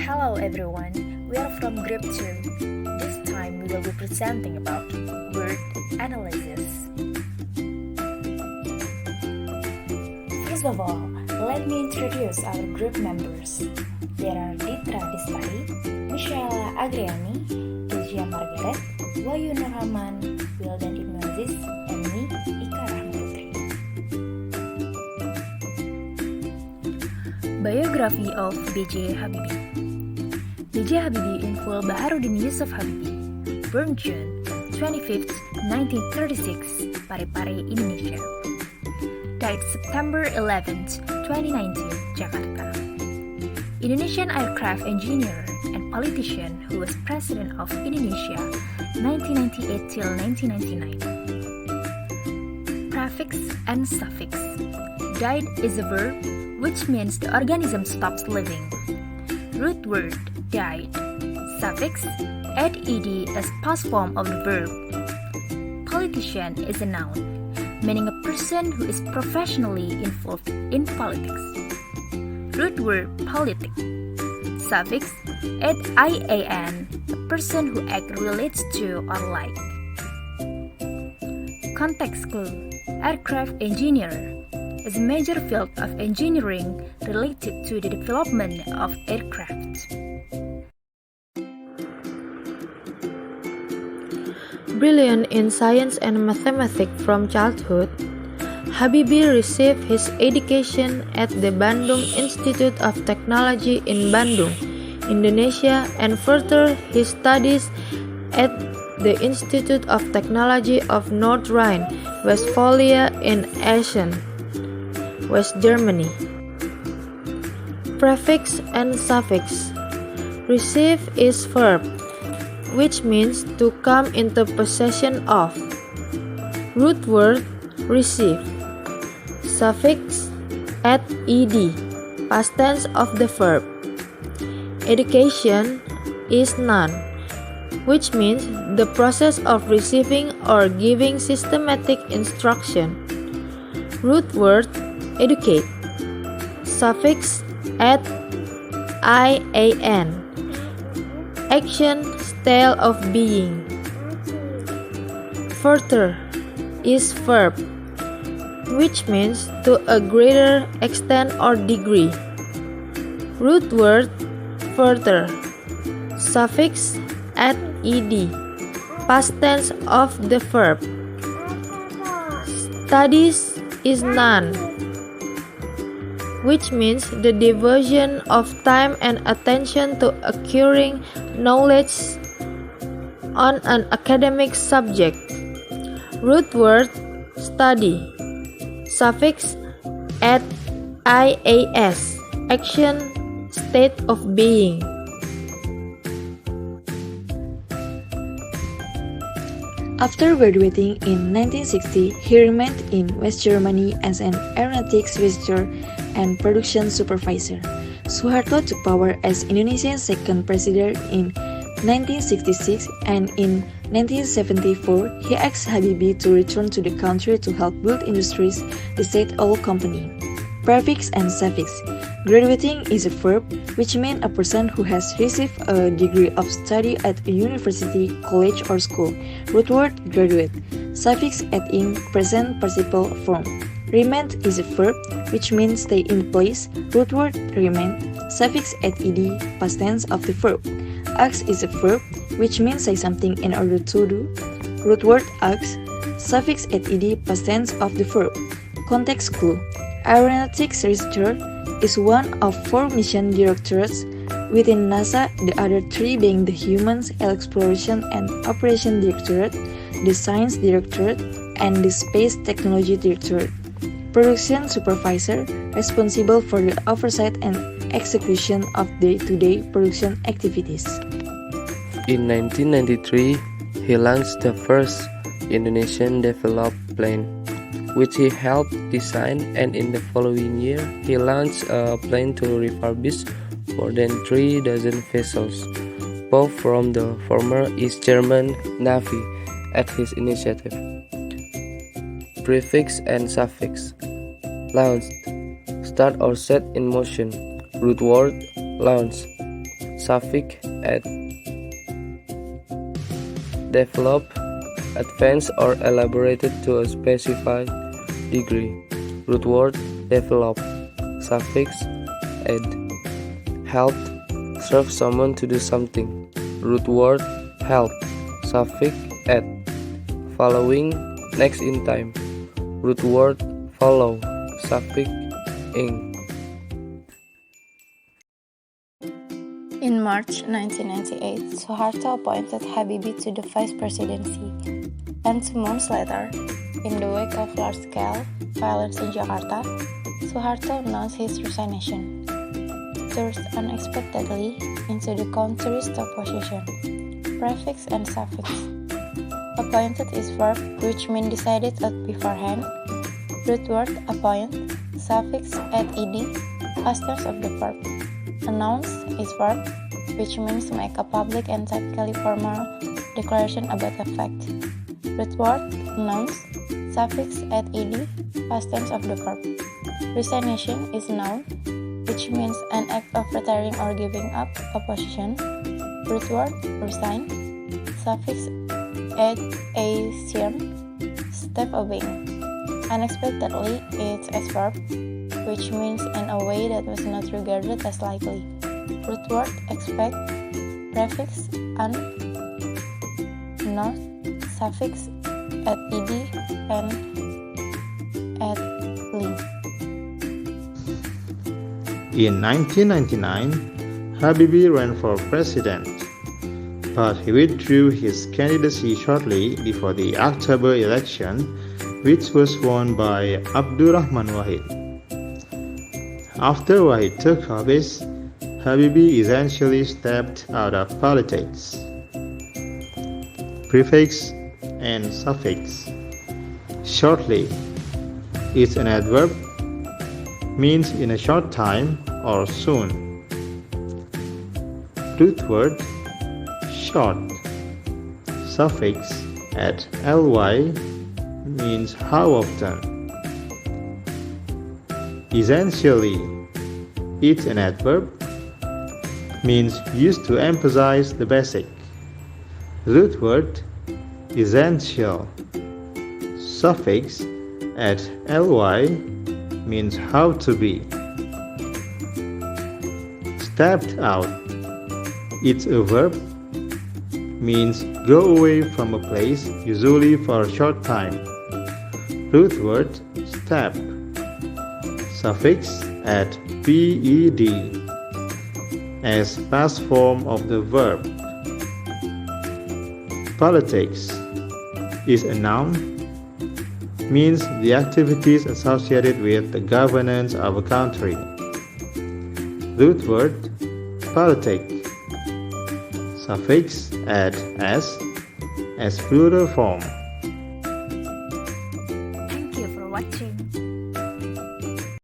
Hello everyone, we are from Group 2. This time we will be presenting about word analysis. First of all, let me introduce our group members. There are Ditra, Michaela Anggreani, Kezia Margareth, Wahyu Nur Rochman, Wildan, Ibnu, Azis, and me, Ika Rachmah Putri. Biography of B.J. Habibie. B.J. Habibie in full Baharudin Yusuf Habibie, born June 25, 1936, Parepare, Indonesia. Died September 11, 2019, Jakarta. Indonesian aircraft engineer and politician who was President of Indonesia 1998 till 1999. Prefix and suffix. Died is a verb which means the organism stops living. Root word died. Suffix add ed as past form of the verb. Politician is a noun, meaning a person who is professionally involved in politics. Root word politic. Suffix add ian, a person who act relates to or like. Context clue. Aircraft engineer is a major field of engineering related to the development of aircraft. Brilliant in science and mathematics from childhood, Habibie received his education at the Bandung Institute of Technology in Bandung, Indonesia, and further his studies at the Institute of Technology of North Rhine-Westphalia in Essen, West Germany. Prefix and suffix. Receive is verb, which means to come into possession of. Root word receive. Suffix add ed, past tense of the verb. Education is noun, which means the process of receiving or giving systematic instruction. Root word educate. Suffix add ian, action, style of being. Further is verb, which means to a greater extent or degree. Root word further. Suffix add ed, past tense of the verb. Studies is noun, which means the devotion of time and attention to acquiring knowledge on an academic subject. Root word study. Suffix add ias, action, state of being. After graduating in 1960, he remained in West Germany as an aeronautics visitor and production supervisor. Suharto took power as Indonesia's second president in 1966, and in 1974, he asked Habibie to return to the country to help build industries, the state-owned company. Prefix and suffix. Graduating is a verb, which means a person who has received a degree of study at a university, college, or school. Root word graduate. Suffix add in present participle form. Remained is a verb, which means stay in place. Root word remain. Suffix add ed, past tense of the verb. Ask is a verb, which means say something in order to do. Root word ask. Suffix add ed, past tense of the verb. Context clue. Aeronautics Researcher is one of 4 mission directorates within NASA, the other 3 being the Humans Exploration and Operation Directorate, the Science Directorate, and the Space Technology Directorate. Production Supervisor, responsible for the oversight and execution of day-to-day production activities. In 1993, he launched the first Indonesian developed plane, which he helped design, and in the following year, he launched a plan to refurbish more than 3 dozen vessels, both from the former East German Navy, at his initiative. Prefix and suffix. Launched, start or set in motion. Root word launch. suffix add, develop, advance or elaborated to a specified degree. Root word develop, suffix add, help, serve someone to do something. Root word help, suffix add, following, next in time. Root word follow, suffix ing. In March 1998, Suharto appointed Habibie to the vice presidency, and 2 months later, in the wake of large-scale violence in Jakarta, Suharto announced his resignation. Thrust unexpectedly into the country's top position. Prefix and suffix. Appointed is verb, which means decided at beforehand. Root word appoint, suffix add ed, past tense of the verb. Announce is verb, which means make a public and typically formal declaration about a fact. Root word announce, suffix add ed, past tense of the verb. Resignation is noun, which means an act of retiring or giving up a position. Root word resign, suffix add asium, step obeying. Unexpectedly, it's a verb, which means in a way that was not regarded as likely. Root word expect, prefix un, not, suffix add ed, and add li. In 1999, Habibie ran for president, but he withdrew his candidacy shortly before the October election, which was won by Abdurrahman Wahid. After Wahid took office, Habibie essentially stepped out of politics. Prefix and suffix. Shortly is an adverb, means in a short time or soon. Root word short. Suffix at ly means how often. Essentially, it's an adverb, means used to emphasize the basic. Root word essential. Suffix at ly means how to be. Stepped out. It's a verb, means go away from a place, usually for a short time. Root word step. Suffix at ped as past form of the verb. Politics is a noun, means the activities associated with the governance of a country. Root word politic. Suffix at as plural form.